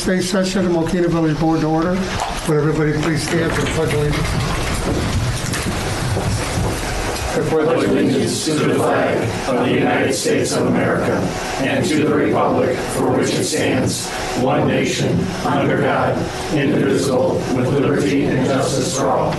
today's session of the Mokena Village Board to order. Would everybody please stand for the pledge of allegiance? I pledge allegiance to the flag of the United States of America and to the republic for which it stands, one nation, under God, indivisible, with liberty and justice for all.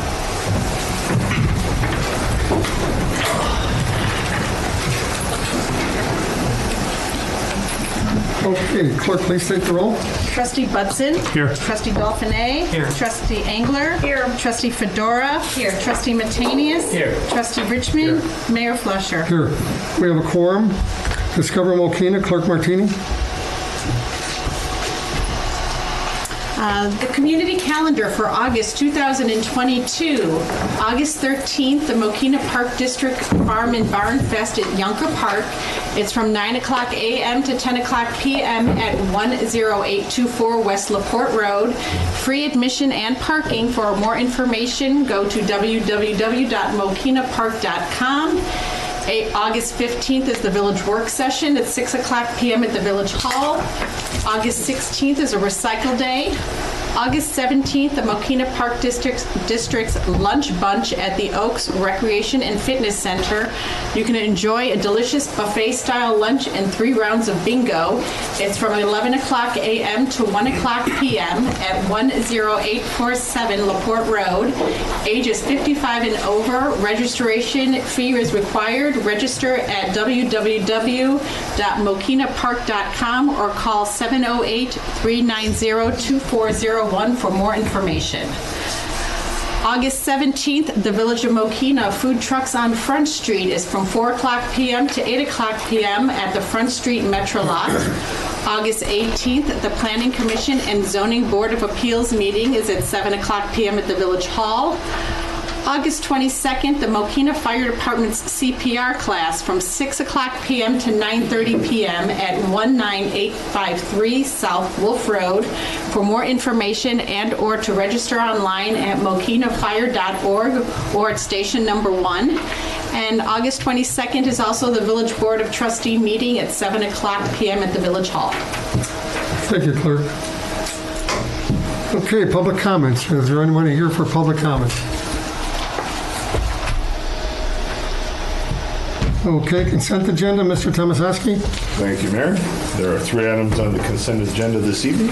Okay, clerk, please take the roll. Trustee Budson. Here. Trustee Dauphiné. Here. Trustee Engler. Here. Trustee Fedora. Here. Trustee Matanius. Here. Trustee Richmond. Mayor Flusher. Here. We have a quorum. Discover Mokena, Clerk Martini. The community calendar for August 2022. August 13th, the Mokena Park District Farm and Barn Fest at Yunker Park. It's from 9 o'clock a.m. to 10 o'clock p.m. at 10824 West LaPorte Road. Free admission and parking. For more information, go to www.mokenapark.com. August 15th is the Village Work Session at 6 o'clock p.m. at the Village Hall. August 16th is a Recycle Day. August 17th, the Mokena Park District's Lunch Bunch at the Oaks Recreation and Fitness Center. You can enjoy a delicious buffet-style lunch and 3 rounds of bingo. It's from 11 o'clock a.m. to 1 o'clock p.m. at 10847 LaPorte Road. Ages 55 and over. Registration fee is required. Register at www.mokenapark.com or call 708-390-2401 for more information. August 17th, the Village of Mokena Food Trucks on Front Street is from 4 o'clock p.m. to 8 o'clock p.m. at the Front Street Metro Lot. August 18th, the Planning Commission and Zoning Board of Appeals meeting is at 7 o'clock p.m. at the Village Hall. August 22nd, the Mokena Fire Department's CPR class from 6 o'clock p.m. to 9:30 p.m. at 19853 South Wolf Road. For more information and or to register online at mokenafire.org or at station number 1. And August 22nd is also the Village Board of Trustee meeting at 7 o'clock p.m. at the Village Hall. Thank you, clerk. Okay, public comments. Is there anyone here for public comments? Okay, consent agenda, Mr. Tomasoski. Thank you, Mayor. There are 3 items on the consent agenda this evening,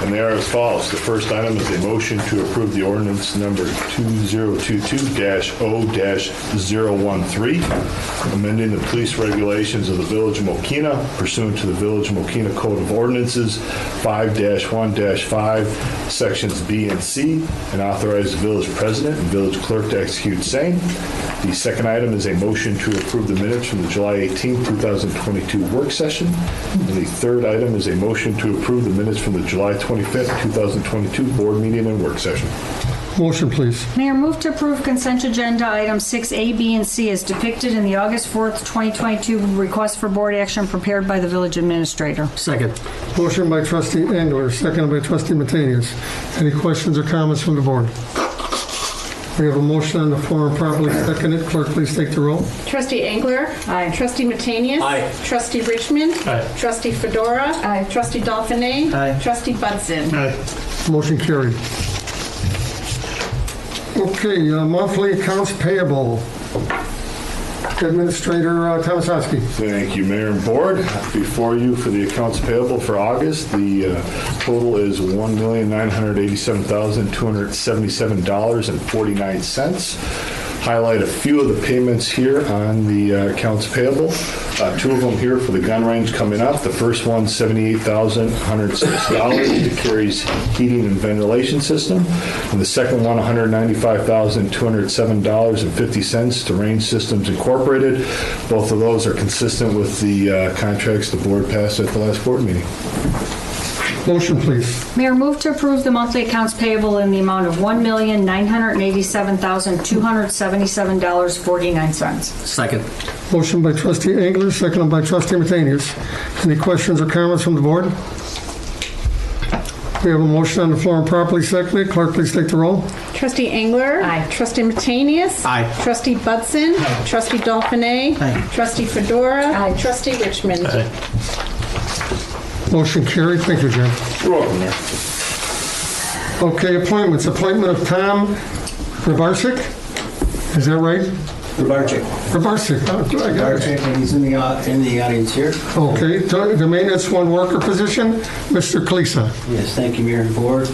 and they are as follows. The first item is a motion to approve the ordinance number 2022-0-013, amending the police regulations of the Village of Mokena pursuant to the Village of Mokena Code of Ordinances 5-1-5, sections B and C, and authorize the village president and village clerk to execute same. The second item is a motion to approve the minutes from the July 18, 2022 work session. And the third item is a motion to approve the minutes from the July 25, 2022 board meeting and work session. Motion, please. Mayor, move to approve consent agenda items 6A, B, and C as depicted in the August 4th, 2022 request for board action prepared by the village administrator. Second. Motion by Trustee Engler, seconded by Trustee Matanius. Any questions or comments from the board? We have a motion on the floor and properly seconded. Clerk, please take the roll. Trustee Engler. Aye. Trustee Matanius. Aye. Trustee Richmond. Aye. Trustee Fedora. Aye. Trustee Dauphiné. Aye. Trustee Budson. Aye. Motion carried. Okay, monthly accounts payable. Administrator Tomasoski. Thank you, Mayor and Board. Before you for the accounts payable for August, the total is $1,987,277.49. Highlight a few of the payments here on the accounts payable. 2 of them here for the gun range coming up. The first one, $78,106. It carries heating and ventilation system. And the second one, $195,207.50 to Range Systems Incorporated. Both of those are consistent with the contracts the board passed at the last board meeting. Motion, please. Mayor, move to approve the monthly accounts payable in the amount of $1,987,277.49. Second. Motion by Trustee Engler, seconded by Trustee Matanius. Any questions or comments from the board? We have a motion on the floor and properly seconded. Clerk, please take the roll. Trustee Engler. Aye. Trustee Matanius. Aye. Trustee Budson. Aye. Trustee Dauphiné. Aye. Trustee Fedora. Aye. Trustee Richmond. Aye. Motion carried. Thank you, Jim. You're welcome, Mayor. Okay, appointments. Appointment of Tom Grabarczyk. Is that right? Grabarczyk. Grabarczyk. Oh, I got it. Grabarczyk, and he's in the audience here. Okay, the maintenance one worker position, Mr. Klisa. Yes, thank you, Mayor and Board.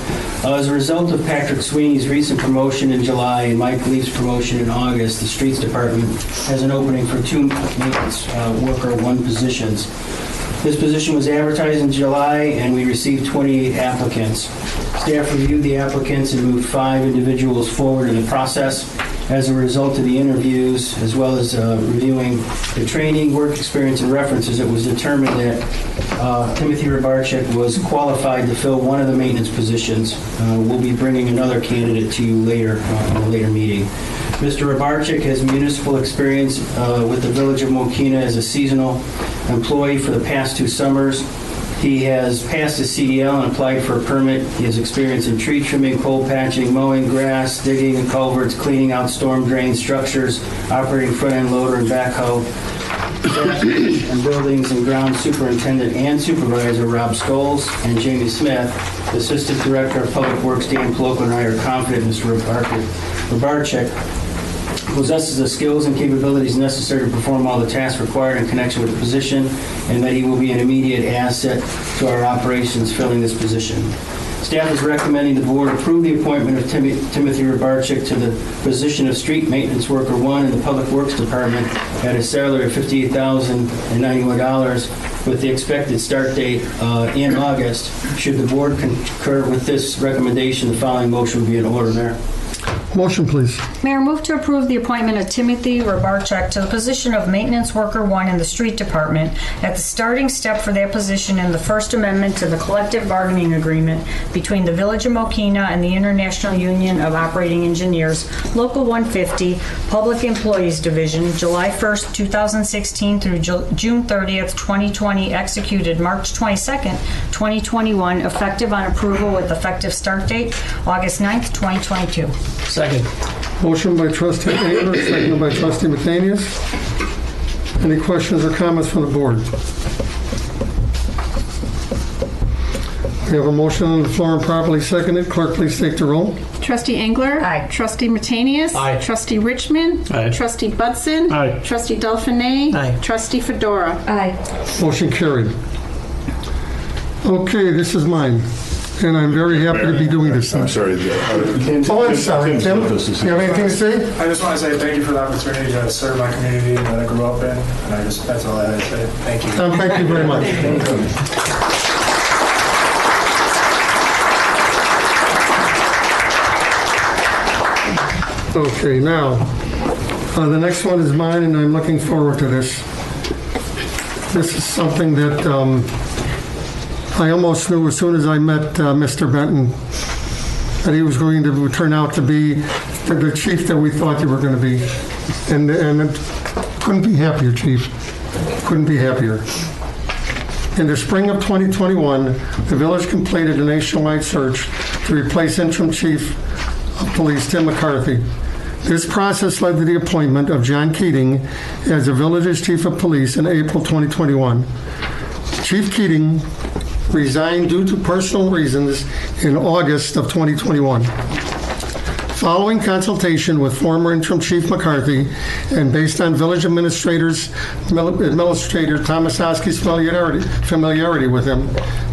As a result of Patrick Sweeney's recent promotion in July and Mike Leaf's promotion in August, the Streets Department has an opening for 2 maintenance worker 1 positions. This position was advertised in July, and we received 28 applicants. Staff reviewed the applicants and moved 5 individuals forward in the process. As a result of the interviews, as well as reviewing the training, work experience, and references, it was determined that Timothy Grabarczyk was qualified to fill one of the maintenance positions. We'll be bringing another candidate to you later in a later meeting. Mr. Grabarczyk has municipal experience with the Village of Mokena as a seasonal employee for the past 2 summers. He has passed his CDL and applied for a permit. He has experience in tree trimming, coal patching, mowing grass, digging and culverts, cleaning out storm drain structures, operating front-end loader and backhoe. And buildings and ground superintendent and supervisor Rob Scholes and Jamie Smith, Assistant Director of Public Works Dan Ploco, and I are confident Mr. Grabarczyk possesses the skills and capabilities necessary to perform all the tasks required in connection with the position, and that he will be an immediate asset to our operations filling this position. Staff is recommending the board approve the appointment of Timothy Grabarczyk to the position of Street Maintenance Worker 1 in the Public Works Department at a salary of $58,091 with the expected start date in August. Should the board concur with this recommendation, the following motion will be in order, Mayor. Motion, please. Mayor, move to approve the appointment of Timothy Grabarczyk to the position of Maintenance Worker 1 in the Street Department at the starting step for that position in the First Amendment to the Collective Bargaining Agreement between the Village of Mokena and the International Union of Operating Engineers, Local 150, Public Employees Division, July 1st, 2016 through June 30th, 2020, executed March 22nd, 2021, effective on approval with effective start date August 9th, 2022. Second. Motion by trustee Engler, seconded by trustee Mokena. Any questions or comments from the board? We have a motion on the floor and properly seconded. Clerk, please take the roll. Trustee Engler. Aye. Trustee Matanius. Aye. Trustee Richmond. Aye. Trustee Budson. Aye. Trustee Delphine. Aye. Trustee Fedora. Aye. Motion carried. Okay, this is mine, and I'm very happy to be doing this. I'm sorry. Oh, I'm sorry, Tim. You have anything to say? I just want to say thank you for the opportunity to serve my community that I grew up in, and that's all I had to say. Thank you. Thank you very much. Okay, now, the next one is mine, and I'm looking forward to this. This is something that I almost knew as soon as I met Mr. Benton that he was going to turn out to be the chief that we thought you were going to be. And couldn't be happier, Chief. Couldn't be happier. In the spring of 2021, the village completed a nationwide search to replace interim chief of police Tim McCarthy. This process led to the appointment of John Keating as the village's chief of police in April 2021. Chief Keating resigned due to personal reasons in August of 2021. Following consultation with former interim Chief McCarthy and based on village administrator Thomas Oski's familiarity with him,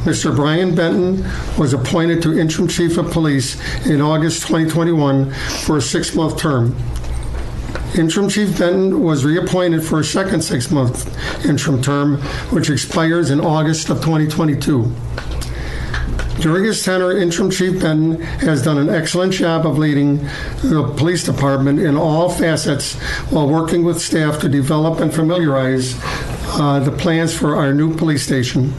Mr. Brian Benton was appointed to interim chief of police in August 2021 for a 6-month term. Interim Chief Benton was reappointed for a second 6-month interim term, which expires in August of 2022. During his tenure, Interim Chief Benton has done an excellent job of leading the police department in all facets while working with staff to develop and familiarize the plans for our new police station.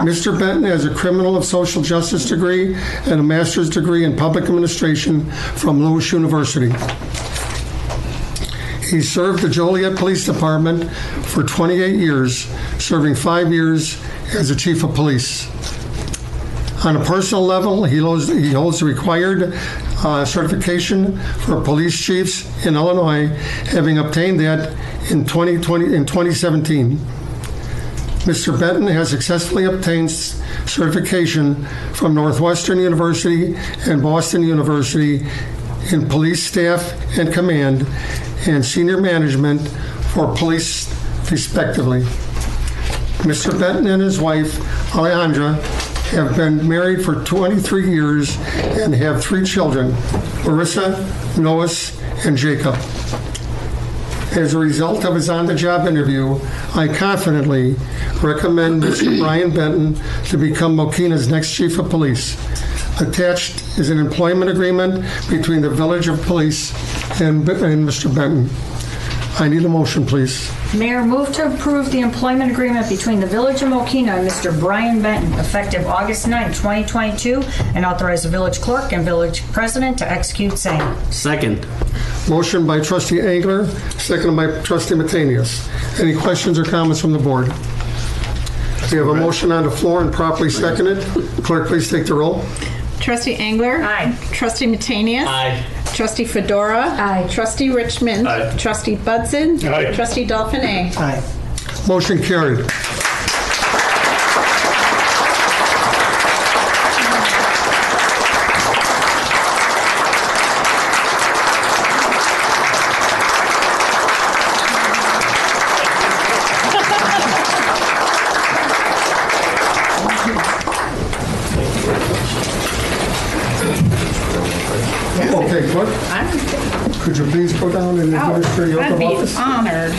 Mr. Benton has a criminal of social justice degree and a master's degree in public administration from Lewis University. He served the Joliet Police Department for 28 years, serving 5 years as the chief of police. On a personal level, he holds the required certification for police chiefs in Illinois, having obtained that in 2017. Mr. Benton has successfully obtained certification from Northwestern University and Boston University in police staff and command and senior management for police respectively. Mr. Benton and his wife, Alejandra, have been married for 23 years and have 3 children, Larissa, Noah, and Jacob. As a result of his on-the-job interview, I confidently recommend Mr. Brian Benton to become Mokena's next chief of police. Attached is an employment agreement between the Village of Police and Mr. Benton. I need a motion, please. Mayor, move to approve the employment agreement between the Village of Mokena and Mr. Brian Benton, effective August 9, 2022, and authorize the village clerk and village president to execute same. Second. Motion by trustee Angler, seconded by trustee Matanius. Any questions or comments from the board? We have a motion on the floor and properly seconded. Clerk, please take the roll. Trustee Angler? Aye. Trustee Matanius? Aye. Trustee Fedora? Aye. Trustee Richmond? Aye. Trustee Budson? Aye. Trustee Dolphin. Aye. Motion carried. Okay, clerk, could you please go down and administer your oath I'd of be office? honored.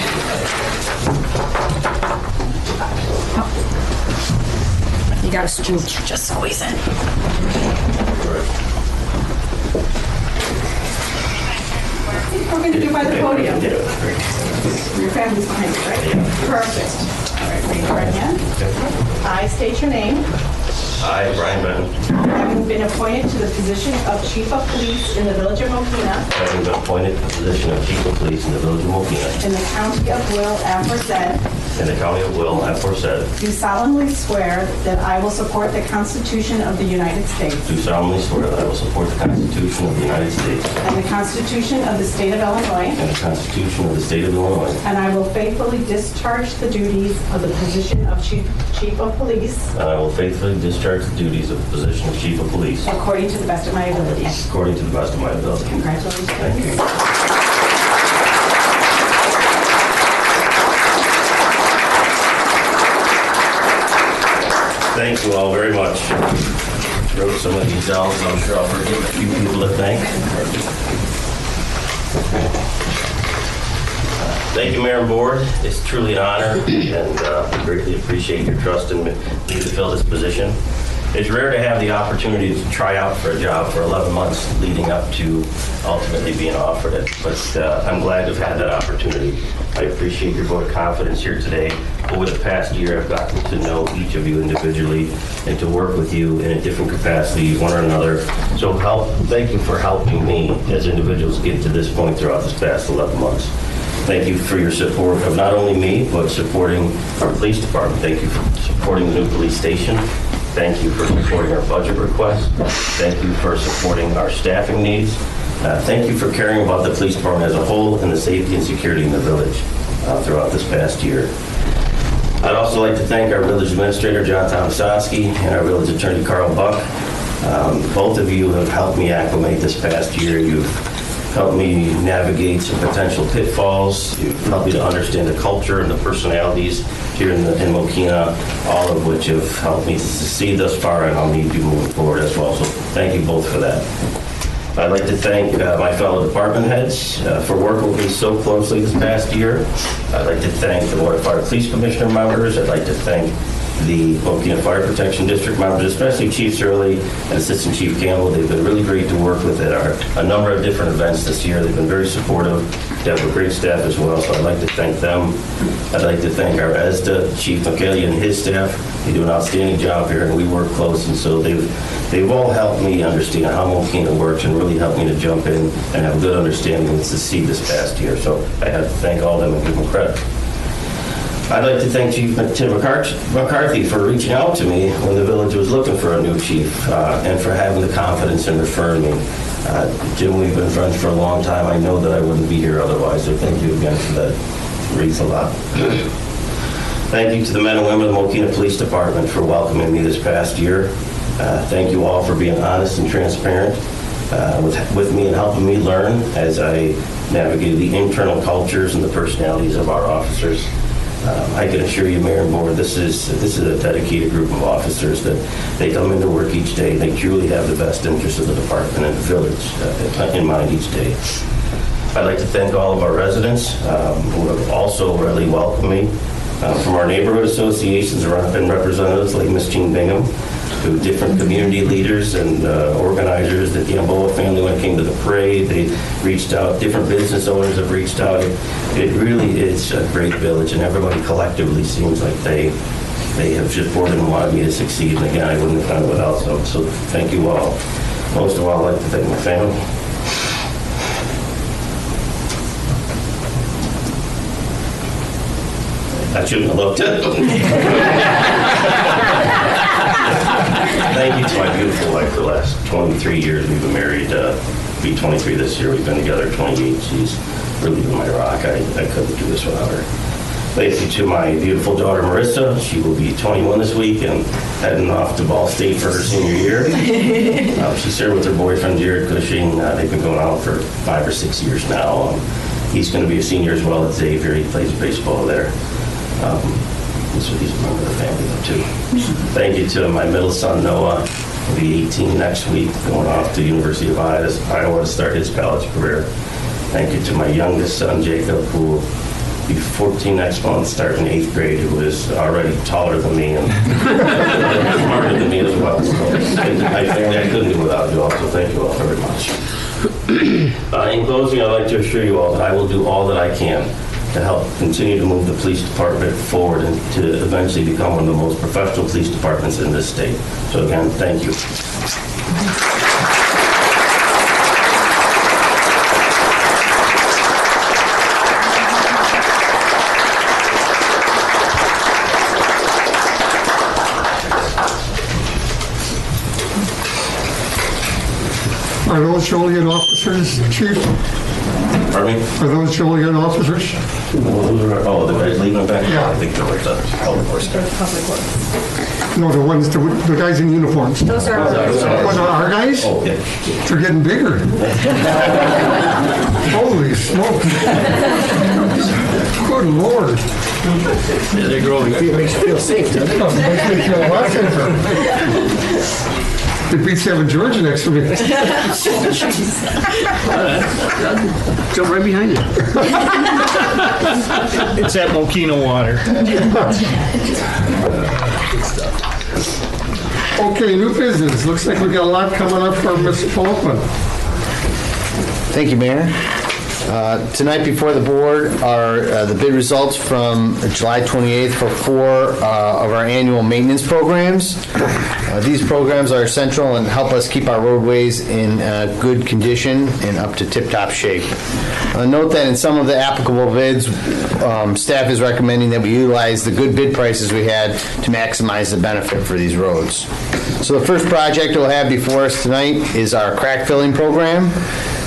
You got to scooch, just squeeze in. We're going to do by the podium. Your family's behind you, right? Perfect. All right, raise your right hand. I state your name. I, Brian Benton, Having been appointed to the position of Chief of Police in the Village of Mokena having been appointed to the position of Chief of Police in the Village of Mokena, in the County of Will, aforesaid, in the County of Will, aforesaid, do solemnly swear that I will support the Constitution of the United States do solemnly swear that I will support the Constitution of the United States and the Constitution of the State of Illinois, and the Constitution of the State of Illinois, and I will faithfully discharge the duties of the position of Chief of Police and I will faithfully discharge the duties of the position of Chief of Police according to the best of my ability. according to the best of my ability. Congratulations. Thank you. Thank you all very much. Wrote some of these down, so I'm sure I'll forget a few people to thank. Thank you, Mayor and Board. It's truly an honor, and I greatly appreciate your trust in me to fill this position. It's rare to have the opportunity to try out for a job for 11 months leading up to ultimately being offered it, but I'm glad to have had that opportunity. I appreciate your vote of confidence here today. Over the past year, I've gotten to know each of you individually and to work with you in a different capacity, one or another. So thank you for helping me as individuals get to this point throughout this past 11 months. Thank you for your support of not only me, but supporting our police department. Thank you for supporting the new police station. Thank you for supporting our budget requests. Thank you for supporting our staffing needs. Thank you for caring about the police department as a whole and the safety and security in the village throughout this past year. I'd also like to thank our village administrator, John Tomasowski, and our village attorney, Carl Buck. Both of you have helped me acclimate this past year. You've helped me navigate some potential pitfalls. You've helped me to understand the culture and the personalities here in Mokena, all of which have helped me to succeed thus far, and I'll need you moving forward as well. So thank you both for that. I'd like to thank my fellow department heads for working with me so closely this past year. I'd like to thank the Board of Fire Police Commissioner members. I'd like to thank the Mokena Fire Protection District members, especially Chief Surley and Assistant Chief Campbell. They've been really great to work with at a number of different events this year. They've been very supportive. They have a great staff as well, so I'd like to thank them. I'd like to thank our ESDA, Chief Mokena and his staff. They do an outstanding job here, and we work close, and so they've all helped me understand how Mokena works and really helped me to jump in and have a good understanding and succeed this past year. So I have to thank all of them and give them credit. I'd like to thank Chief Tim McCarthy for reaching out to me when the village was looking for a new chief and for having the confidence in referring me. Jim, we've been friends for a long time. I know that I wouldn't be here otherwise, so thank you again for that. It reads a lot. Thank you to the men and women of the Mokena Police Department for welcoming me this past year. Thank you all for being honest and transparent with me and helping me learn as I navigate the internal cultures and the personalities of our officers. I can assure you, Mayor and Board, this is a dedicated group of officers that they come into work each day. They truly have the best interests of the department and the village in mind each day. I'd like to thank all of our residents who have also really welcomed me. From our neighborhood associations and representatives like Ms. Jean Bingham, to different community leaders and organizers, the Gamboa family when it came to the parade, they reached out, different business owners have reached out. It really is a great village, and everybody collectively seems like they have supported and wanted me to succeed, and again, I wouldn't have done it without them, so thank you all. Most of all, I'd like to thank my family. I shouldn't have looked at them. Thank you to my beautiful wife for the last 23 years. We've been married, be 23 this year. We've been together 28. She's really been my rock. I couldn't do this without her. Thank you to my beautiful daughter, Marissa. She will be 21 this week and heading off to Ball State for her senior year. She's here with her boyfriend, Jared Cushing. They've been going out for 5 or 6 years now. He's going to be a senior as well at Xavier. He plays baseball there. He's a member of the family though, too. Thank you to my middle son, Noah. He'll be 18 next week, going off to the University of Iowa to start his college career. Thank you to my youngest son, Jacob, who will be 14 next month, starting 8th grade, who is already taller than me and smarter than me as well. So I couldn't do without you all, so thank you all very much. In closing, I'd like to assure you all that I will do all that I can to help continue to move the police department forward and to eventually become one of the most professional police departments in this state. So again, thank you. Are those Joliet officers, Chief? Pardon me? Are those Joliet officers? Oh, the guys leaving back? Yeah. I think they're with the public works guys. No, the ones, the guys in uniforms. Those are What, are our guys? Oh, yeah. They're getting bigger. Holy smoke. Good Lord. They're growing. It makes you feel safe, doesn't it? Makes me feel a lot safer. It beats having George next to me. Jump right behind you. It's that Mokena water. Okay, new business. Looks like we got a lot coming up for Mr. Folkman. Thank you, Mayor. Tonight before the board are the bid results from July 28th for 4 of our annual maintenance programs. These programs are essential and help us keep our roadways in good condition and up to tip-top shape. Note that in some of the applicable bids, staff is recommending that we utilize the good bid prices we had to maximize the benefit for these roads. So the first project we'll have before us tonight is our crack filling program.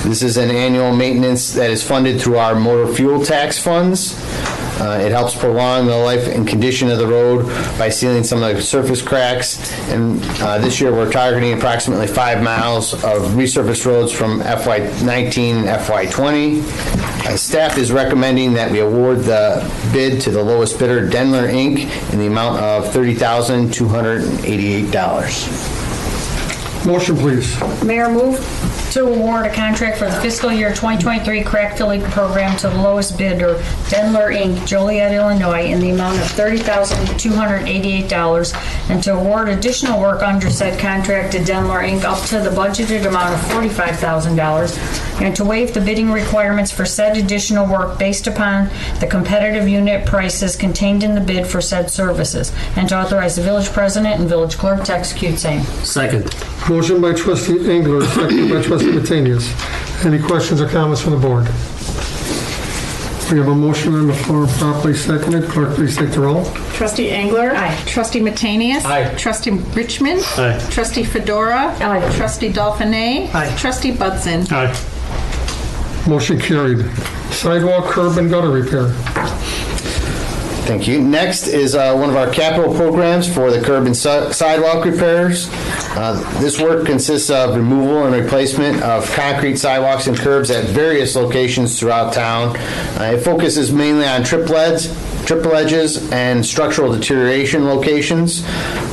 This is an annual maintenance that is funded through our motor fuel tax funds. It helps prolong the life and condition of the road by sealing some of the surface cracks. And this year we're targeting approximately 5 miles of resurfaced roads from FY19 and FY20. Staff is recommending that we award the bid to the lowest bidder, Denler Inc., in the amount of $30,288. Motion, please. Mayor, move to award a contract for the fiscal year 2023 crack filling program to the lowest bidder, Denler Inc., Joliet, Illinois, in the amount of $30,288, and to award additional work under said contract to Denler Inc. up to the budgeted amount of $45,000, and to waive the bidding requirements for said additional work based upon the competitive unit prices contained in the bid for said services, and to authorize the village president and village clerk to execute same. Second. Motion by trustee Engler, second by trustee Matenius. Any questions or comments from the board? We have a motion on the floor properly seconded. Clerk, please take the roll. Trustee Engler. Aye. Trustee Matenius. Aye. Trustee Richmond. Aye. Trustee Fedora. Aye. Trustee Dolphinay. Aye. Trustee Budson. Aye. Motion carried. Sidewalk, curb, and gutter repair. Thank you. Next is one of our capital programs for the curb and sidewalk repairs. This work consists of removal and replacement of concrete sidewalks and curbs at various locations throughout town. It focuses mainly on triple edges and structural deterioration locations.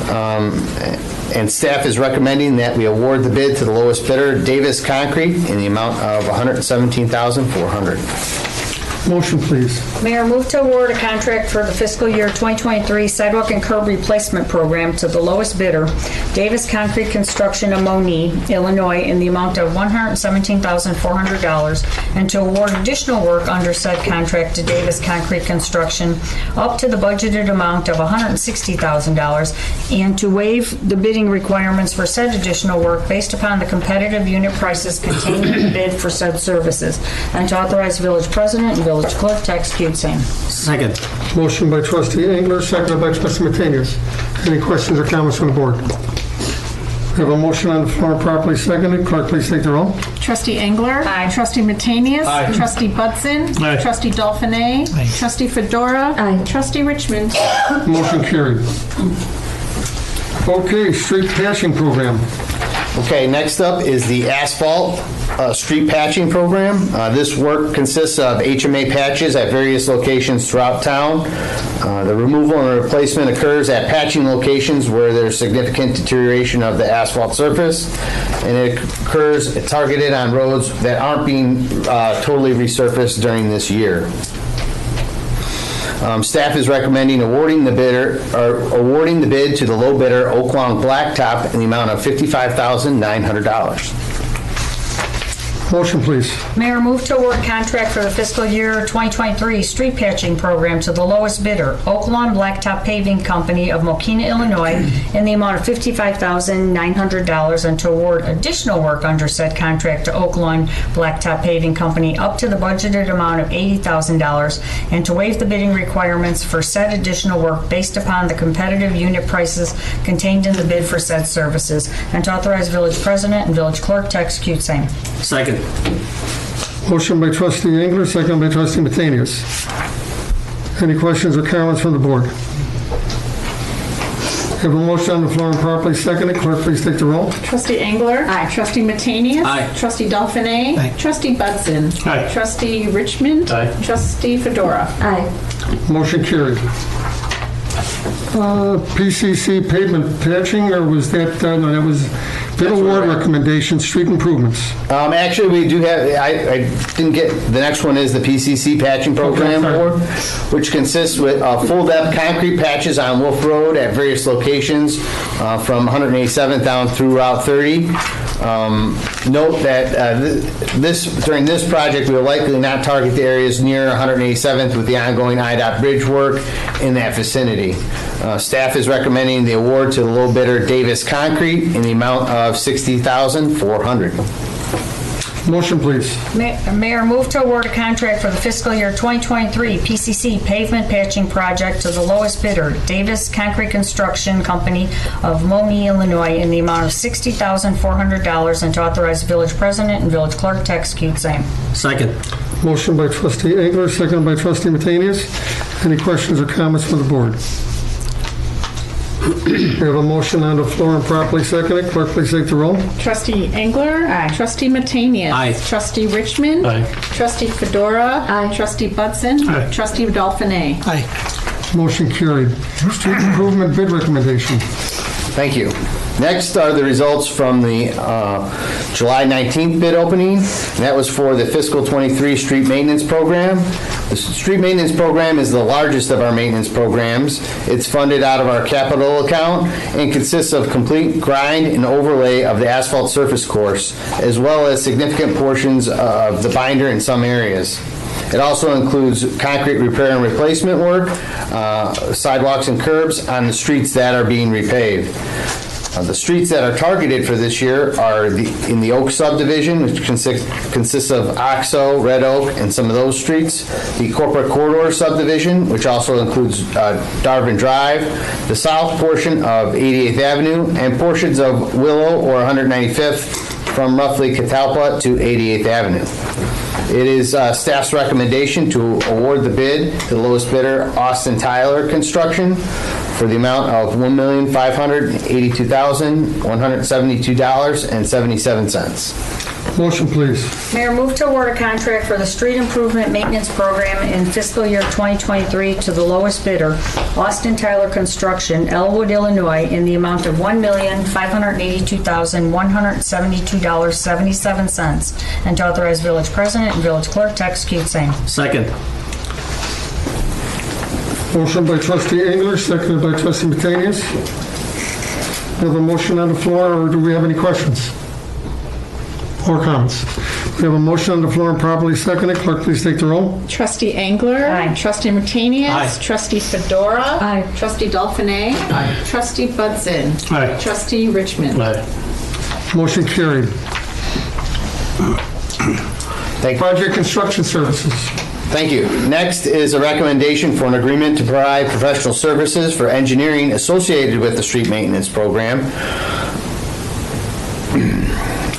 And staff is recommending that we award the bid to the lowest bidder, Davis Concrete, in the amount of $117,400. Motion, please. Mayor, move to award a contract for the fiscal year 2023 sidewalk and curb replacement program to the lowest bidder, Davis Concrete Construction of Mokena, Illinois, in the amount of $117,400, and to award additional work under said contract to Davis Concrete Construction up to the budgeted amount of $160,000, and to waive the bidding requirements for said additional work based upon the competitive unit prices contained in the bid for said services, and to authorize village president and village clerk to execute same. Second. Motion by trustee Engler, seconded by trustee Matenius. Any questions or comments from the board? We have a motion on the floor properly seconded. Clerk, please take the roll. Trustee Engler. Aye. Trustee Matenius. Aye. Trustee Budson. Aye. Trustee Dolphinet. Aye. Trustee Fedora. Aye. Trustee Richmond. Motion carried. Okay, street patching program. Okay, next up is the asphalt street patching program. This work consists of HMA patches at various locations throughout town. The removal and replacement occurs at patching locations where there's significant deterioration of the asphalt surface, and it occurs targeted on roads that aren't being totally resurfaced during this year. Staff is recommending awarding the bid to the low bidder, Oak Lawn Blacktop, in the amount of $55,900. Motion, please. Mayor, move to award contract for the fiscal year 2023 street patching program to the lowest bidder, Oak Lawn Blacktop Paving Company of Mokena, Illinois, in the amount of $55,900, and to award additional work under said contract to Oak Lawn Blacktop Paving Company up to the budgeted amount of $80,000, and to waive the bidding requirements for said additional work based upon the competitive unit prices contained in the bid for said services, and to authorize village president and village clerk to execute same. Second. Motion by trustee Engler, seconded by trustee Matenius. Any questions or comments from the board? We have a motion on the floor and properly seconded. Clerk, please take the roll. Trustee Engler. Aye. Trustee Matenius. Aye. Trustee Dolphinet. Aye. Trustee Budson. Aye. Trustee Richmond. Aye. Trustee Fedora. Aye. Motion carried. PCC pavement patching, or was that, no, that was bid award recommendation, street improvements. Actually, we do have, I didn't get, the next one is the PCC patching program Okay, award, which consists with full depth concrete patches on Wolf Road at various locations from 187th down through Route 30. Note that during this project, we will likely not target the areas near 187th with the ongoing IDOT bridge work in that vicinity. Staff is recommending the award to the low bidder, Davis Concrete, in the amount of $60,400. Motion, please. Mayor, move to award a contract for the fiscal year 2023 PCC pavement patching project to the lowest bidder, Davis Concrete Construction Company of Mokena, Illinois, in the amount of $60,400, and to authorize village president and village clerk to execute same. Second. Motion by trustee Engler, seconded by trustee Matenius. Any questions or comments from the board? We have a motion on the floor and properly seconded. Clerk, please take the roll. Trustee Engler. Aye. Trustee Matenius. Aye. Trustee Richmond. Aye. Trustee Fedora. Aye. Trustee Budson. Aye. Trustee Dolphinet. Aye. Motion carried. Street improvement bid recommendation. Thank you. Next are the results from the July 19th bid opening, and that was for the fiscal 23 street maintenance program. The street maintenance program is the largest of our maintenance programs. It's funded out of our capital account and consists of complete grind and overlay of the asphalt surface course, as well as significant portions of the binder in some areas. It also includes concrete repair and replacement work, sidewalks and curbs on the streets that are being repaved. The streets that are targeted for this year are in the Oak subdivision, which consists of Oxo, Red Oak, and some of those streets. The Corporate Corridor subdivision, which also includes Darvin Drive, the south portion of 88th Avenue, and portions of Willow or 195th from roughly Catalpa to 88th Avenue. It is staff's recommendation to award the bid to the lowest bidder, Austin Tyler Construction, for the amount of $1,582,172.77. Motion, please. Mayor, move to award a contract for the street improvement maintenance program in fiscal year 2023 to the lowest bidder, Austin Tyler Construction, Elwood, Illinois, in the amount of $1,582,172.77, and to authorize village president and village clerk to execute same. Second. Motion by trustee Engler, seconded by trustee Matanias. We have a motion on the floor, or do we have any questions or comments? We have a motion on the floor and properly seconded. Clerk, please take the roll. Trustee Engler. Aye. Trustee Martanias. Aye. Trustee Fedora. Aye. Trustee Dolphine. Aye. Trustee Budzin. Aye. Trustee Richmond. Aye. Motion carried. Thank you. Project construction services. Thank you. Next is a recommendation for an agreement to provide professional services for engineering associated with the street maintenance program.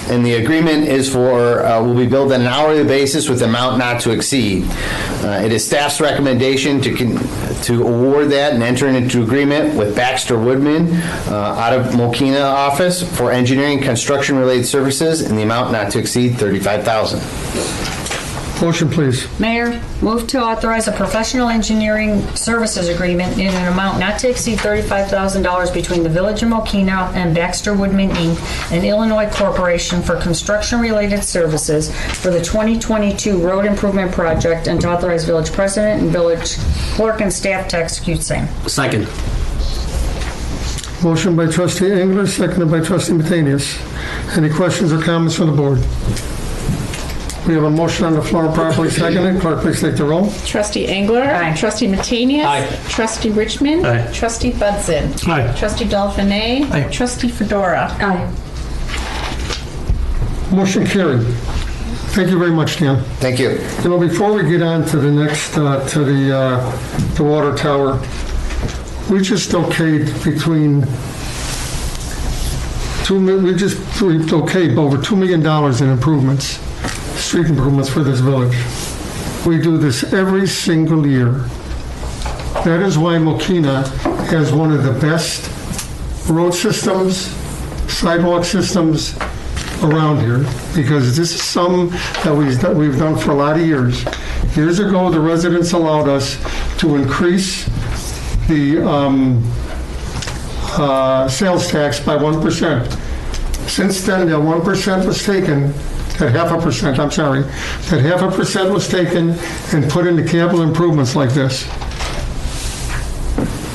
And the agreement is for, will be billed on an hourly basis with amount not to exceed. It is staff's recommendation to award that and enter into agreement with Baxter Woodman out of Mokena office for engineering construction-related services in the amount not to exceed $35,000. Motion, please. Mayor, move to authorize a professional engineering services agreement in an amount not to exceed $35,000 between the Village of Mokena and Baxter Woodman, Inc., an Illinois corporation for construction-related services for the 2022 road improvement project, and to authorize village president and village clerk and staff to execute same. Second. Motion by trustee Engler, seconded by trustee Matanias. Any questions or comments from the board? We have a motion on the floor properly seconded. Clerk, please take the roll. Trustee Engler. Aye. Trustee Matanias. Aye. Trustee Richmond. Aye. Trustee Budzin. Aye. Trustee Dolphine. Aye. Trustee Fedora. Aye. Motion carried. Thank you very much, Dan. Thank you. You know, before we get on to the next, to the water tower, we just okayed we've okayed over $2 million in improvements, street improvements for this village. We do this every single year. That is why Mokena has one of the best road systems, sidewalk systems around here, because this is some that we've done for a lot of years. Years ago, the residents allowed us to increase the sales tax by 1%. Since then, that 1% was taken, that 0.5% was taken and put into capital improvements like this.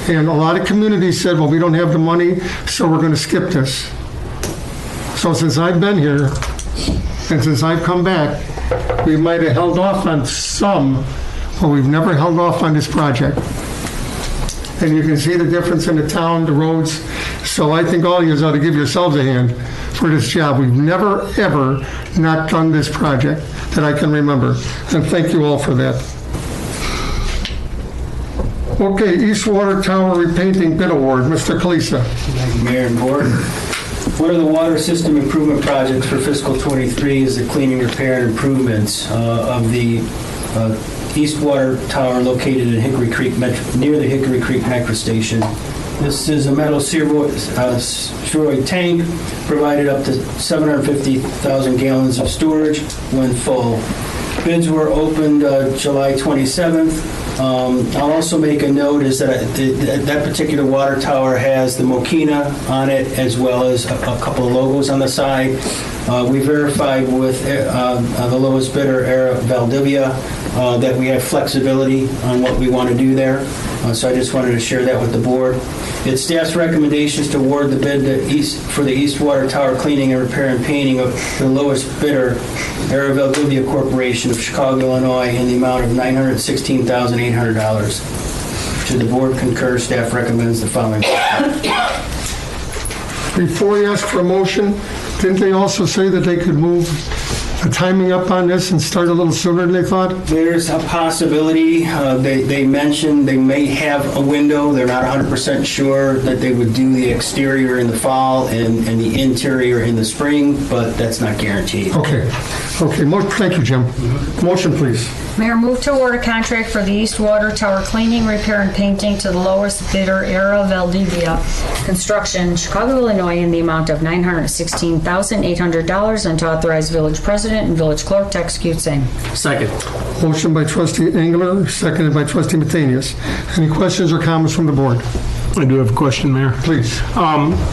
And a lot of communities said, well, we don't have the money, so we're going to skip this. So since I've been here, and since I've come back, we might have held off on some, but we've never held off on this project. And you can see the difference in the town, the roads. So I think all of you ought to give yourselves a hand for this job. We've never, ever not done this project that I can remember. And thank you all for that. Okay, East Water Tower Repainting Bid Award, Mr. Kalisa. Thank you, Mayor and Board. One of the water system improvement projects for fiscal '23 is the cleaning, repair, and improvements of the East Water Tower located in Hickory Creek, near the Hickory Creek Metro Station. This is a metal spheroid tank provided up to 750,000 gallons of storage when full. Bids were opened July 27th. I'll also make a note is that that particular water tower has the Mokena on it, as well as a couple of logos on the side. We verified with the lowest bidder, Era Valdivia, that we have flexibility on what we want to do there. So I just wanted to share that with the board. It's staff's recommendations to award the bid for the East Water Tower cleaning and repair and painting of the lowest bidder, Era Valdivia Corporation of Chicago, Illinois, in the amount of $916,800. Should the board concur, staff recommends the following. Before you ask for a motion, didn't they also say that they could move a timing up on this and start a little sooner than they thought? There's a possibility. They mentioned they may have a window. They're not 100% sure that they would do the exterior in the fall and the interior in the spring, but that's not guaranteed. Okay. Thank you, Jim. Motion, please. Mayor, move to award a contract for the East Water Tower cleaning, repair, and painting to the lowest bidder, Era Valdivia Construction, Chicago, Illinois, in the amount of $916,800, and to authorize village president and village clerk to execute same. Second. Motion by trustee Engler, seconded by trustee Matenius. Any questions or comments from the board? I do have a question, Mayor. Please.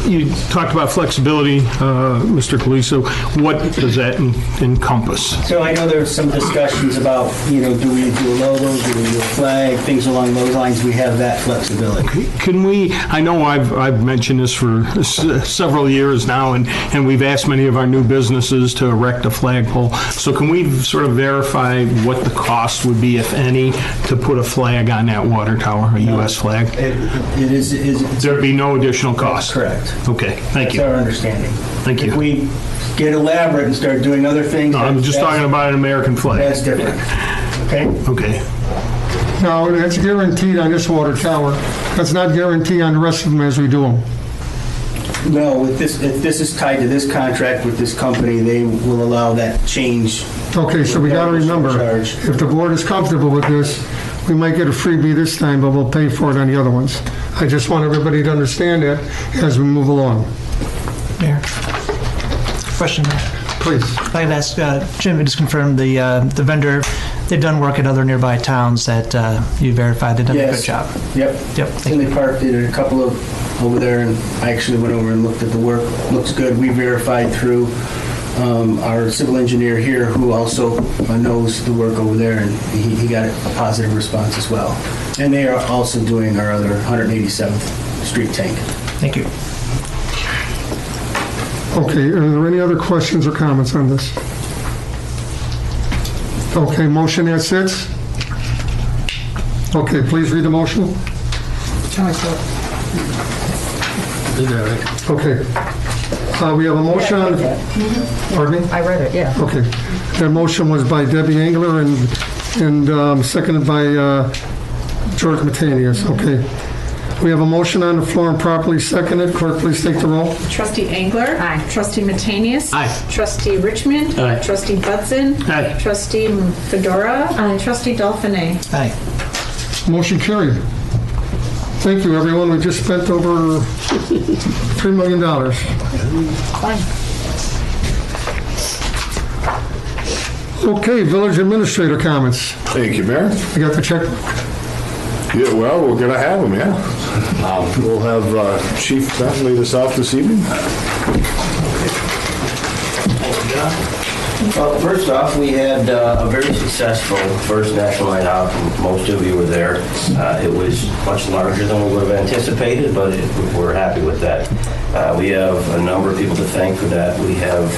You talked about flexibility, Mr. Calisto. What does that encompass? So I know there's some discussions about, do we do a logo, do we do a flag, things along those lines. We have that flexibility. Can we, I know I've mentioned this for several years now, and we've asked many of our new businesses to erect a flagpole. So can we sort of verify what the cost would be, if any, to put a flag on that water tower, a U.S. flag? There'd be no additional cost? Correct. Okay, thank you. That's our understanding. Thank you. If we get elaborate and start doing other things... No, I'm just talking about an American flag. That's different. Okay? Okay. Now, that's guaranteed on this water tower. That's not guaranteed on the rest of them as we do them. No, if this is tied to this contract with this company, they will allow that change. Okay, so we got to remember, if the board is comfortable with this, we might get a freebie this time, but we'll pay for it on the other ones. I just want everybody to understand that as we move along. Mayor. Question, Mayor. Please. If I could ask Jim to just confirm the vendor, they've done work at other nearby towns that you verified they've done a good job. Yep. Tinley Park did a couple of over there, and I actually went over and looked at the work. Looks good. We verified through our civil engineer here, who also knows the work over there, and he got a positive response as well. And they are also doing our other 187th Street tank. Thank you. Okay, are there any other questions or comments on this? Okay, motion as sits. Okay, please read the motion. Okay. We have a motion on... Pardon me? I read it, yeah. Okay. That motion was by Debbie Engler and seconded by George Matenius. Okay. We have a motion on the floor and properly seconded. Clerk, please take the roll. Trustee Engler. Aye. Trustee Matenius. Aye. Trustee Richmond. Aye. Trustee Hudson. Aye. Trustee Fedora. Aye. Trustee Dolphine. Aye. Motion carried. Thank you, everyone. We just spent over $3 million. Okay, village administrator comments. Thank you, Mayor. You got the checkbook? Yeah, well, we're going to have them, yeah. We'll have Chief Benton lead us off this evening. Well, first off, we had a very successful first National Night Out. Most of you were there. It was much larger than we would have anticipated, but we're happy with that. We have a number of people to thank for that. We have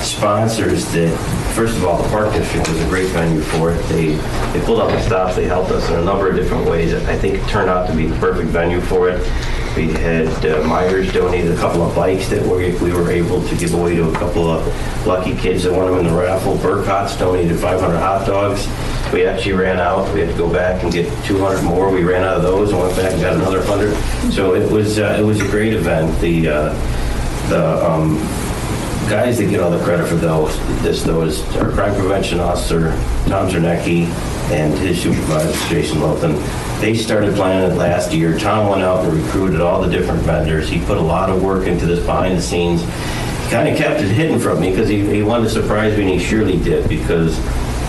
sponsors that, first of all, the Park District was a great venue for it. They pulled up the stops. They helped us in a number of different ways. I think it turned out to be the perfect venue for it. We had Myers donated a couple of bikes that we were able to give away to a couple of lucky kids that won them in the raffle. Burcott's donated 500 hot dogs. We actually ran out. We had to go back and get 200 more. We ran out of those and went back and got another 100. So it was a great event. The guys that get all the credit for this though is our crime prevention officer, Tom Zernecki, and his supervisor, Jason Lothan. They started planning it last year. Tom went out and recruited all the different vendors. He put a lot of work into this behind the scenes. He kind of kept it hidden from me because he wanted to surprise me, and he surely did, because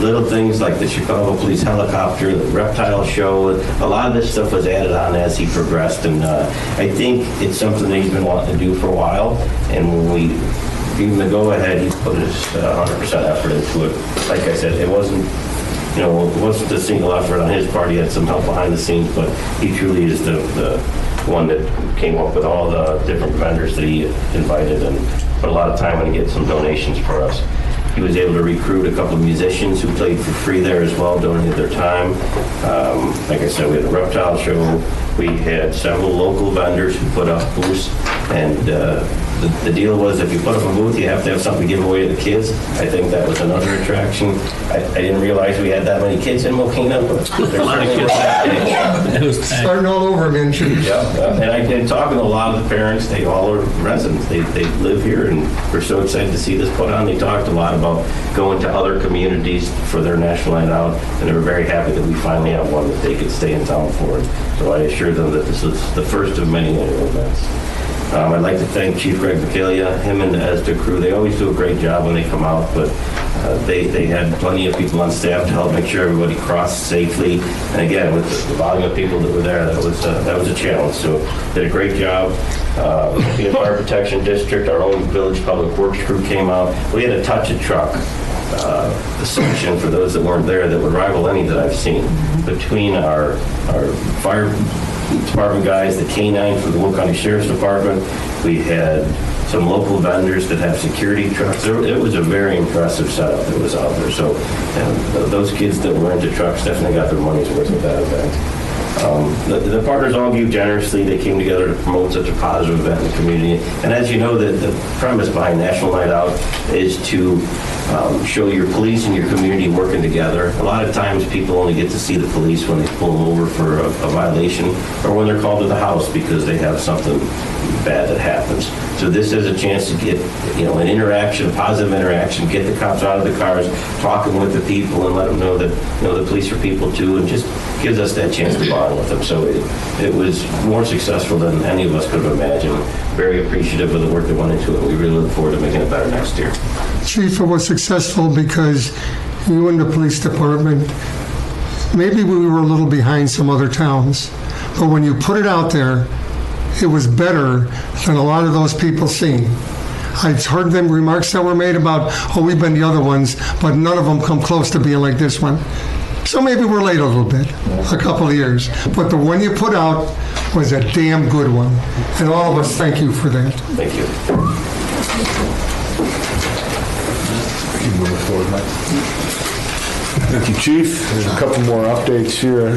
little things like the Chicago Police helicopter, the reptile show, a lot of this stuff was added on as he progressed, and I think it's something that he's been wanting to do for a while, and when we gave him the go-ahead, he put his 100% effort into it. Like I said, it wasn't a single effort on his part. He had some help behind the scenes, but he truly is the one that came up with all the different vendors that he invited and put a lot of time in to get some donations for us. He was able to recruit a couple of musicians who played for free there as well, donated their time. Like I said, we had a reptile show. We had several local vendors who put up booths, and the deal was if you put up a booth, you have to have something to give away to the kids. I think that was another attraction. I didn't realize we had that many kids in Mokena, but there's a lot of kids that day. Starting all over again, Chief. Yeah, and I've been talking to a lot of the parents. They all are residents. They live here, and we're so excited to see this put on. They talked a lot about going to other communities for their National Night Out, and they were very happy that we finally have one that they could stay in town for. So I assured them that this is the first of many annual events. I'd like to thank Chief Greg Mokena, him and the ESDA crew. They always do a great job when they come out, but they had plenty of people on staff to help make sure everybody crossed safely. And again, with the volume of people that were there, that was a challenge. So did a great job. The Fire Protection District, our own Village Public Works crew came out. We had a touch-a truck section for those that weren't there that would rival any that I've seen. Between our fire department guys, the K-9 for the Will County Sheriff's Department, we had some local vendors that have security trucks. It was a very impressive setup that was out there. So those kids that were into trucks definitely got their money's worth with that event. The partners all gave generously. They came together to promote such a positive event in the community. And as you know, the premise behind National Night Out is to show your police and your community working together. A lot of times people only get to see the police when they pull them over for a violation or when they're called to the house because they have something bad that happens. So this is a chance to get, an interaction, a positive interaction, get the cops out of the cars, talking with the people and let them know that, the police are people too, and just gives us that chance to bond with them. So it was more successful than any of us could have imagined. Very appreciative of the work that went into it. We really look forward to making it better next year. Chief, it was successful because you and the police department, maybe we were a little behind some other towns, but when you put it out there, it was better than a lot of those people seen. I've heard them remarks that were made about, we've been the other ones, but none of them come close to being like this one. So maybe we're late a little bit, a couple of years. But the one you put out was a damn good one. And all of us thank you for that. Thank you. Moving forward, Mike. Thank you, Chief. There's a couple more updates here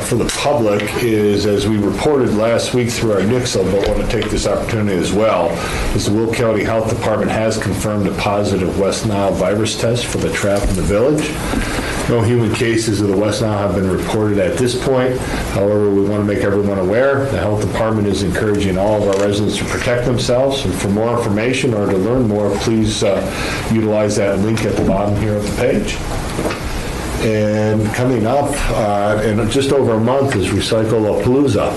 for the public is, as we reported last week through our Nixle, but want to take this opportunity as well, is the Will County Health Department has confirmed a positive West Nile virus test for the trap in the village. No human cases of the West Nile have been reported at this point. However, we want to make everyone aware. The health department is encouraging all of our residents to protect themselves. And for more information or to learn more, please utilize that link at the bottom here of the page. And coming up in just over a month is Recycle-A-Palooza.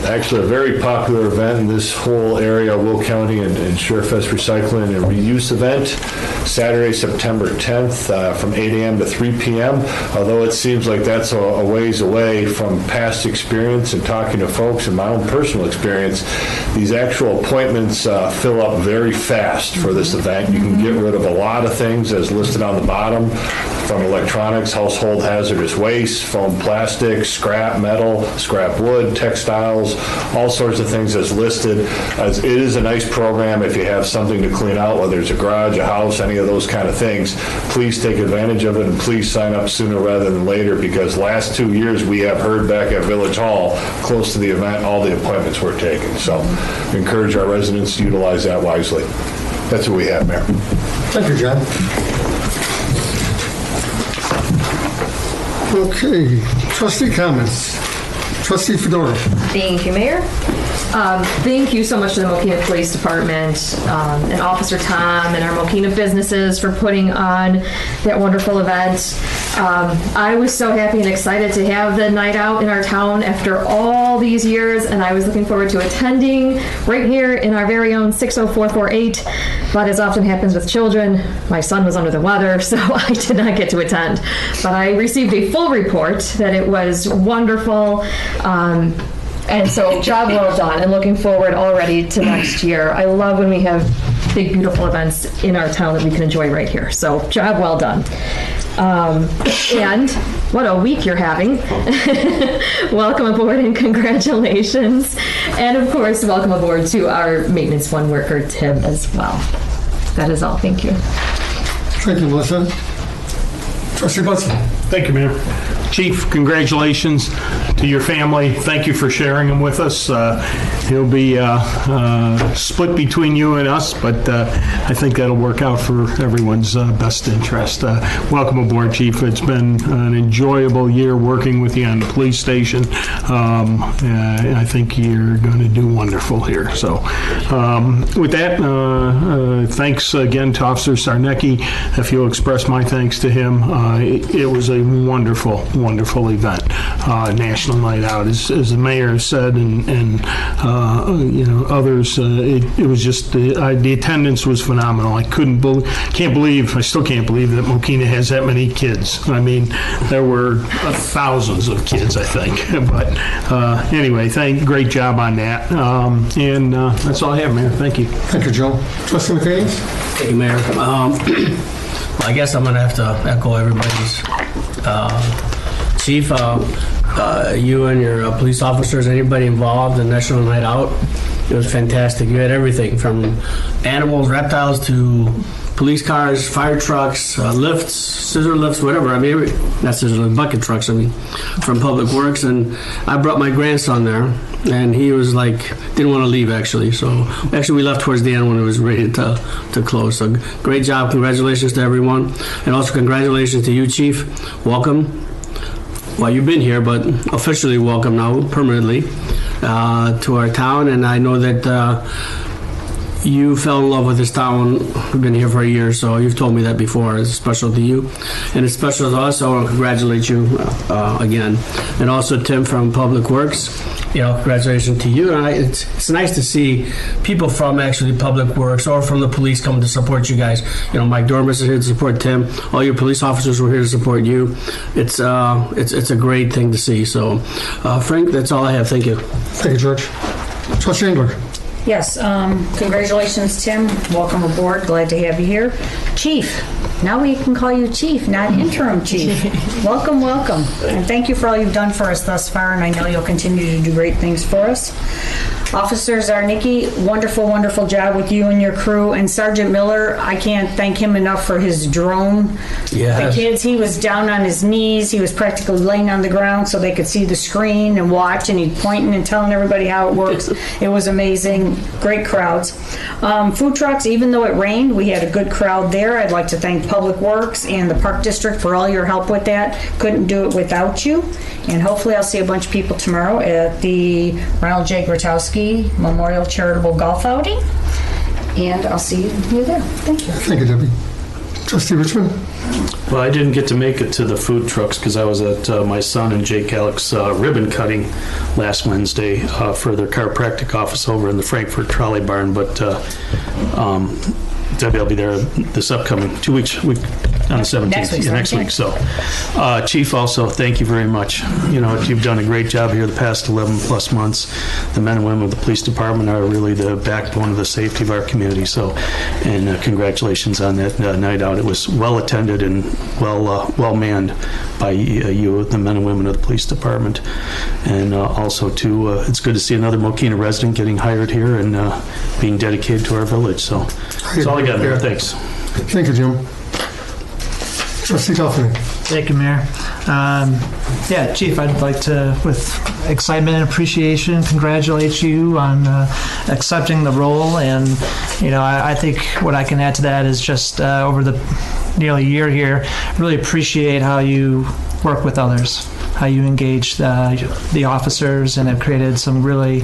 Actually a very popular event in this whole area, Will County and SureFest Recycling and Reuse event. Saturday, September 10th from 8 a.m. to 3 p.m. Although it seems like that's a ways away from past experience and talking to folks and my own personal experience, these actual appointments fill up very fast for this event. You can get rid of a lot of things as listed on the bottom, from electronics, household hazardous waste, foam plastic, scrap metal, scrap wood, textiles, all sorts of things as listed. It is a nice program if you have something to clean out, whether it's a garage, a house, any of those kind of things. Please take advantage of it and please sign up sooner rather than later, because last 2 years we have heard back at Village Hall, close to the event, all the appointments were taken. So encourage our residents to utilize that wisely. That's what we have, Mayor. Thank you, John. Okay, trustee comments. Trustee Fedora. Thank you, Mayor. Thank you so much to the Mokena Police Department and Officer Tom and our Mokena businesses for putting on that wonderful event. I was so happy and excited to have the night out in our town after all these years, and I was looking forward to attending right here in our very own 60448. But as often happens with children, my son was under the weather, so I did not get to attend. But I received a full report that it was wonderful. And so job well done, and looking forward already to next year. I love when we have big, beautiful events in our town that we can enjoy right here. So job well done. And what a week you're having. Welcome aboard and congratulations. And of course, welcome aboard to our Maintenance One worker, Tim, as well. That is all. Thank you. Thank you, Melissa. Trustee Bunsen. Thank you, Mayor. Chief, congratulations to your family. Thank you for sharing him with us. He'll be split between you and us, but I think that'll work out for everyone's best interest. Welcome aboard, Chief. It's been an enjoyable year working with you on the police station. I think you're going to do wonderful here. So with that, thanks again to Officer Sarnecki. If you'll express my thanks to him, it was a wonderful, wonderful event. National Night Out, as the mayor said, and others. It was just the attendance was phenomenal. I can't believe I still can't believe that Mokena has that many kids. I mean, there were thousands of kids, I think. But anyway, great job on that. And that's all I have, Mayor. Thank you. Thank you, Joe. Trustee McHaney? Thank you, Mayor. I guess I'm going to have to echo everybody's. Chief, you and your police officers, anybody involved in National Night Out, it was fantastic. You had everything from animals, reptiles, to police cars, fire trucks, lifts, scissor lifts, whatever. I mean, not scissor lifts, bucket trucks, I mean, from Public Works. And I brought my grandson there, and he was like, didn't want to leave, actually. So actually, we left towards the end when it was ready to close. So great job. Congratulations to everyone. And also congratulations to you, Chief. Welcome. Well, you've been here, but officially welcome now, permanently, to our town. And I know that you fell in love with this town. We've been here for a year, so you've told me that before. It's special to you, and it's special to us. So I want to congratulate you again. And also Tim from Public Works. Congratulations to you. And it's nice to see people from actually Public Works or from the police come to support you guys. Mike Dormus is here to support Tim. All your police officers were here to support you. It's a great thing to see. So, Frank, that's all I have. Thank you. Thank you, George. Trustee Engler? Yes, congratulations, Tim. Welcome aboard. Glad to have you here. Chief, now we can call you Chief, not Interim Chief. Welcome, welcome. And thank you for all you've done for us thus far, and I know you'll continue to do great things for us. Officer Zarnicki, wonderful, wonderful job with you and your crew. And Sergeant Miller, I can't thank him enough for his drone. Yes. The kids, he was down on his knees. He was practically laying on the ground so they could see the screen and watch, and he'd pointing and telling everybody how it works. It was amazing. Great crowds. Food trucks, even though it rained, we had a good crowd there. I'd like to thank Public Works and the Park District for all your help with that. Couldn't do it without you. And hopefully I'll see a bunch of people tomorrow at the Ronald J. Grotowski Memorial Charitable Golf Outing. And I'll see you there. Thank you. Thank you, Debbie. Trustee Richmond? Well, I didn't get to make it to the food trucks because I was at my son and Jake Alex ribbon cutting last Wednesday for their chiropractic office over in the Frankfurt Trolley Barn. But Debbie, I'll be there this upcoming 2 weeks on the 17th. Next week. So, Chief, also, thank you very much. You've done a great job here the past 11 plus months. The men and women of the police department are really the backbone of the safety of our community. So, and congratulations on that night out. It was well attended and well manned by you, the men and women of the police department. And also, too, it's good to see another Mokena resident getting hired here and being dedicated to our village. So, that's all I got, Mayor. Thanks. Thank you, Jim. Trustee Toffany. Thank you, Mayor. Chief, I'd like to, with excitement and appreciation, congratulate you on accepting the role. And, I think what I can add to that is just over the nearly year here, really appreciate how you work with others, how you engage the officers, and have created some really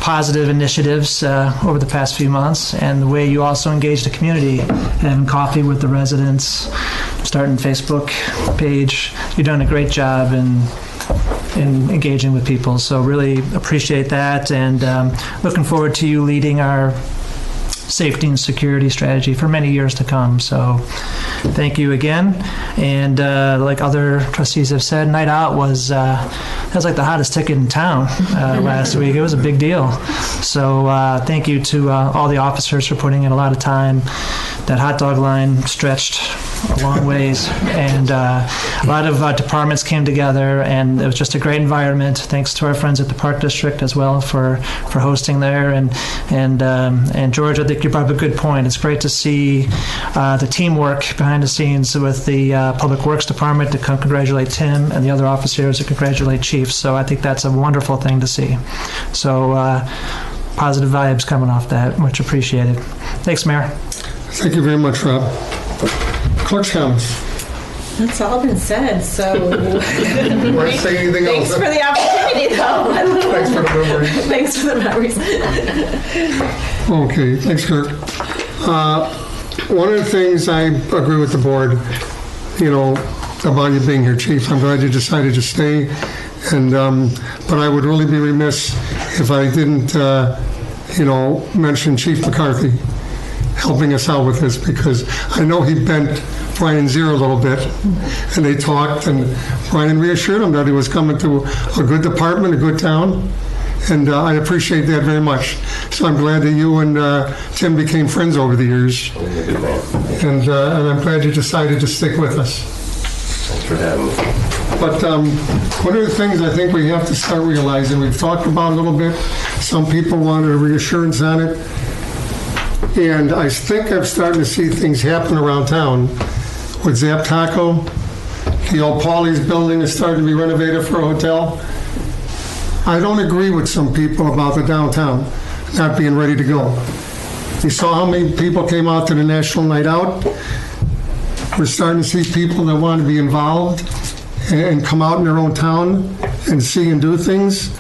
positive initiatives over the past few months, and the way you also engage the community, having coffee with the residents, starting Facebook page. You're doing a great job in engaging with people, so really appreciate that, and looking forward to you leading our safety and security strategy for many years to come. So thank you again. And like other trustees have said, Night Out was like the hottest ticket in town last week. It was a big deal. So thank you to all the officers for putting in a lot of time. That hot dog line stretched a long ways. And a lot of departments came together, and it was just a great environment. Thanks to our friends at the Park District as well for hosting there. And George, I think you brought up a good point. It's great to see the teamwork behind the scenes with the Public Works Department to come congratulate Tim and the other officers to congratulate Chief. So I think that's a wonderful thing to see. So positive vibes coming off that. Much appreciated. Thanks, Mayor. Thank you very much, Rob. Clerk's comments. That's all been said, so. Want to say anything else? Thanks for the opportunity, though. Thanks for the memories. Thanks for the memories. Okay, thanks, Kirk. One of the things I agree with the board, about you being here, Chief. I'm glad you decided to stay, but I would really be remiss if I didn't, mention Chief McCarthy helping us out with this, because I know he bent Brian's ear a little bit, and they talked, and Brian reassured him that he was coming to a good department, a good town, and I appreciate that very much. So I'm glad that you and Tim became friends over the years, and I'm glad you decided to stick with us. Thanks for having me. But one of the things I think we have to start realizing, we've talked about a little bit, some people wanted a reassurance on it, and I think I'm starting to see things happen around town with Zap Taco. The old Paulie's building is starting to be renovated for a hotel. I don't agree with some people about the downtown not being ready to go. You saw how many people came out to the National Night Out. We're starting to see people that want to be involved and come out in their own town and see and do things.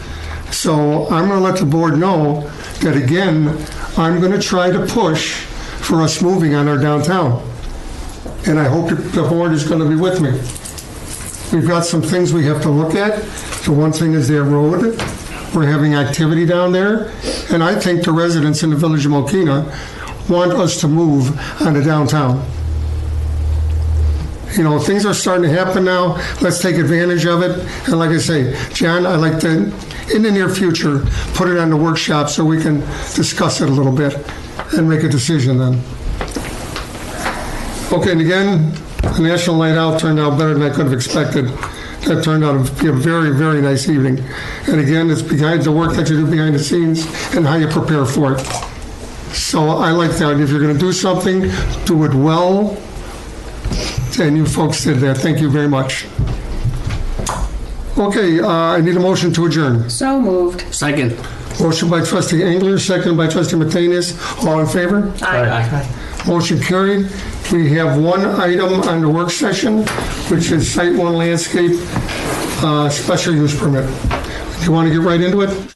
So I'm going to let the board know that, again, I'm going to try to push for us moving on our downtown. And I hope the board is going to be with me. We've got some things we have to look at. The one thing is their road. We're having activity down there. And I think the residents in the village of Mokena want us to move on the downtown. Things are starting to happen now. Let's take advantage of it. And like I say, John, I'd like to, in the near future, put it on the workshop so we can discuss it a little bit and make a decision then. Okay, and again, the National Night Out turned out better than I could have expected. That turned out to be a very, very nice evening. And again, it's behind the work that you do behind the scenes and how you prepare for it. So I like that. If you're going to do something, do it well. And you folks did that. Thank you very much. Okay, I need a motion to adjourn. So moved. Second. Motion by trustee Engler, second by trustee Matenis. All in favor? Aye. Motion carried. We have one item on the work session, which is Site 1 Landscape Special Use Permit. Do you want to get right into it?